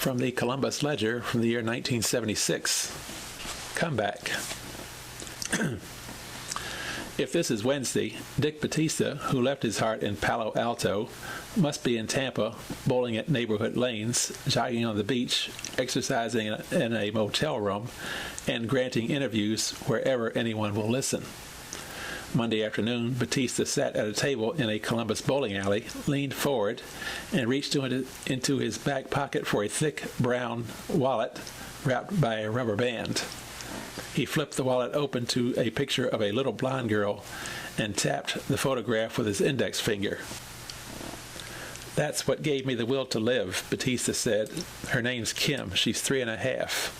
From the Columbus Ledger from the year 1976. Comeback. If this is Wednesday, Dick Battista, who left his heart in Palo Alto, must be in Tampa, bowling at neighborhood lanes, jogging on the beach, exercising in a motel room, and granting interviews wherever anyone will listen. Monday afternoon, Battista sat at a table in a Columbus bowling alley, leaned forward, and reached into his back pocket for a thick brown wallet wrapped by a rubber band. He flipped the wallet open to a picture of a little blonde girl and tapped the photograph with his index finger. "That's what gave me the will to live," Battista said. "Her name's Kim. She's 3.5.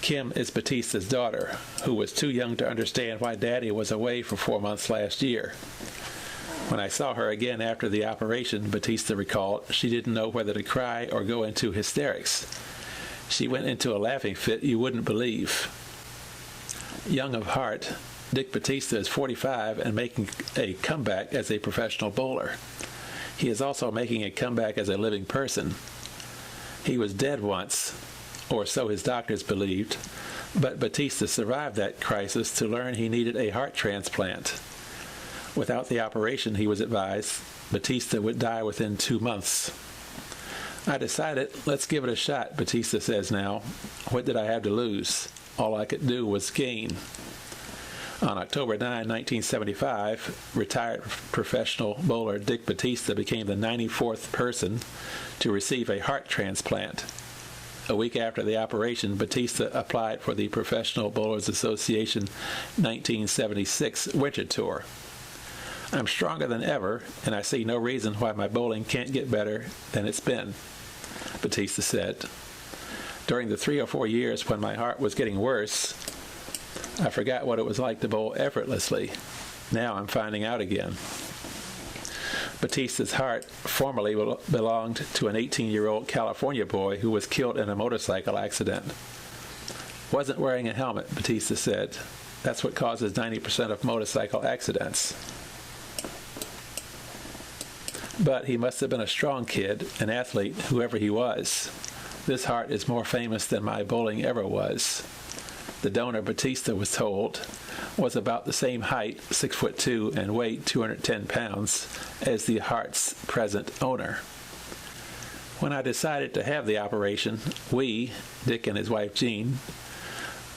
Kim is Battista's daughter, who was too young to understand why Daddy was away for 4 months last year. When I saw her again after the operation," Battista recalled, "she didn't know whether to cry or go into hysterics. She went into a laughing fit you wouldn't believe." Young of heart, Dick Battista is 45 and making a comeback as a professional bowler. He is also making a comeback as a living person. He was dead once, or so his doctors believed, but Battista survived that crisis to learn he needed a heart transplant. Without the operation, he was advised, Battista would die within 2 months. "I decided, let's give it a shot," Battista says now. "What did I have to lose? All I could do was gain." On October 9, 1975, retired professional bowler Dick Battista became the 94th person to receive a heart transplant. A week after the operation, Battista applied for the Professional Bowlers Association 1976 Winter Tour. "I'm stronger than ever, and I see no reason why my bowling can't get better than it's been," Battista said. "During the 3 or 4 years when my heart was getting worse, I forgot what it was like to bowl effortlessly. Now I'm finding out again." Battista's heart formerly belonged to an 18-year-old California boy who was killed in a motorcycle accident. "Wasn't wearing a helmet," Battista said. "That's what causes 90% of motorcycle accidents." But he must have been a strong kid, an athlete, whoever he was. "This heart is more famous than my bowling ever was." The donor, Battista was told, was about the same height, 6'2", and weighed 210 pounds, as the heart's present owner. "When I decided to have the operation, we, Dick and his wife Jean,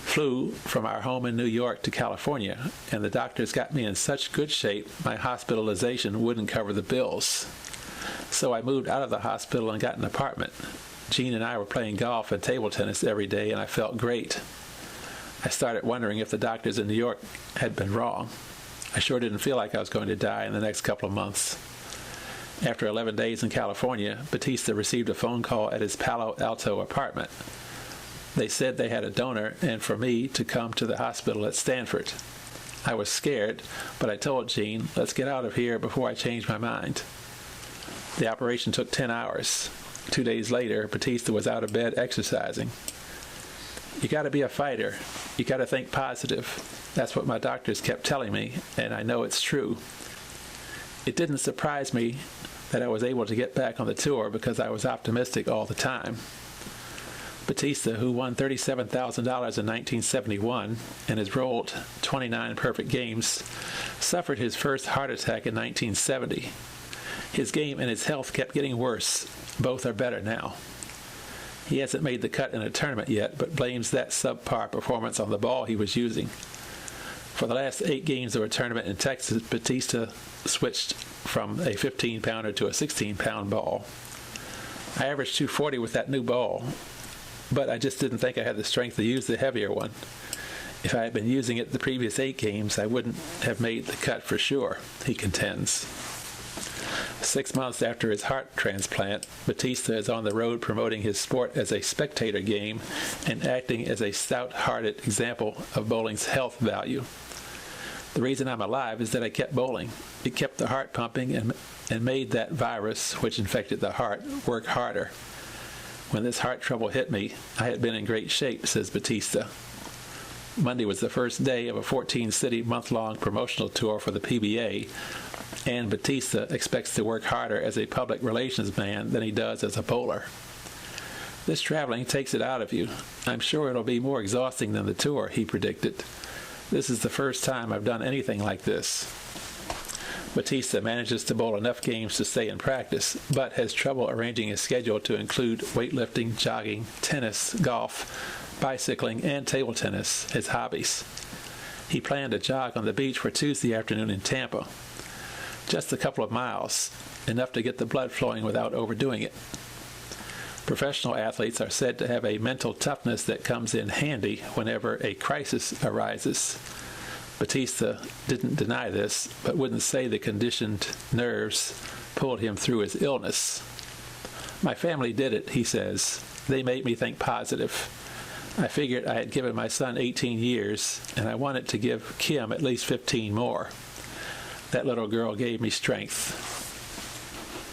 flew from our home in New York to California, and the doctors got me in such good shape my hospitalization wouldn't cover the bills. So I moved out of the hospital and got an apartment. Jean and I were playing golf and table tennis every day, and I felt great. I started wondering if the doctors in New York had been wrong. I sure didn't feel like I was going to die in the next couple of months." After 11 days in California, Battista received a phone call at his Palo Alto apartment. They said they had a donor and for me to come to the hospital at Stanford. I was scared, but I told Jean, "Let's get out of here before I change my mind." The operation took 10 hours. 2 days later, Battista was out of bed exercising. "You got to be a fighter. You got to think positive. That's what my doctors kept telling me, and I know it's true." It didn't surprise me that I was able to get back on the tour because I was optimistic all the time. Battista, who won $37,000 in 1971 and has rolled 29 perfect games, suffered his first heart attack in 1970. His game and his health kept getting worse. Both are better now. He hasn't made the cut in a tournament yet, but blames that subpar performance on the ball he was using. For the last 8 games of a tournament in Texas, Battista switched from a 15-pounder to a 16-pound ball. "I averaged 240 with that new ball, but I just didn't think I had the strength to use the heavier one. If I had been using it the previous 8 games, I wouldn't have made the cut for sure," he contends. 6 months after his heart transplant, Battista is on the road promoting his sport as a spectator game and acting as a stout-hearted example of bowling's health value. "The reason I'm alive is that I kept bowling. It kept the heart pumping and made that virus, which infected the heart, work harder. When this heart trouble hit me, I had been in great shape," says Battista. Monday was the first day of a 14-city month-long promotional tour for the PBA, and Battista expects to work harder as a public relations man than he does as a bowler. This traveling takes it out of you. I'm sure it'll be more exhausting than the tour, he predicted. This is the first time I've done anything like this. Battista manages to bowl enough games to stay in practice, but has trouble arranging his schedule to include weightlifting, jogging, tennis, golf, bicycling, and table tennis as hobbies. He planned to jog on the beach for Tuesday afternoon in Tampa. Just a couple of miles, enough to get the blood flowing without overdoing it. Professional athletes are said to have a mental toughness that comes in handy whenever a crisis arises. Battista didn't deny this, but wouldn't say the conditioned nerves pulled him through his illness. My family did it, he says. They made me think positive. I figured I had given my son 18 years, and I wanted to give Kim at least 15 more. That little girl gave me strength.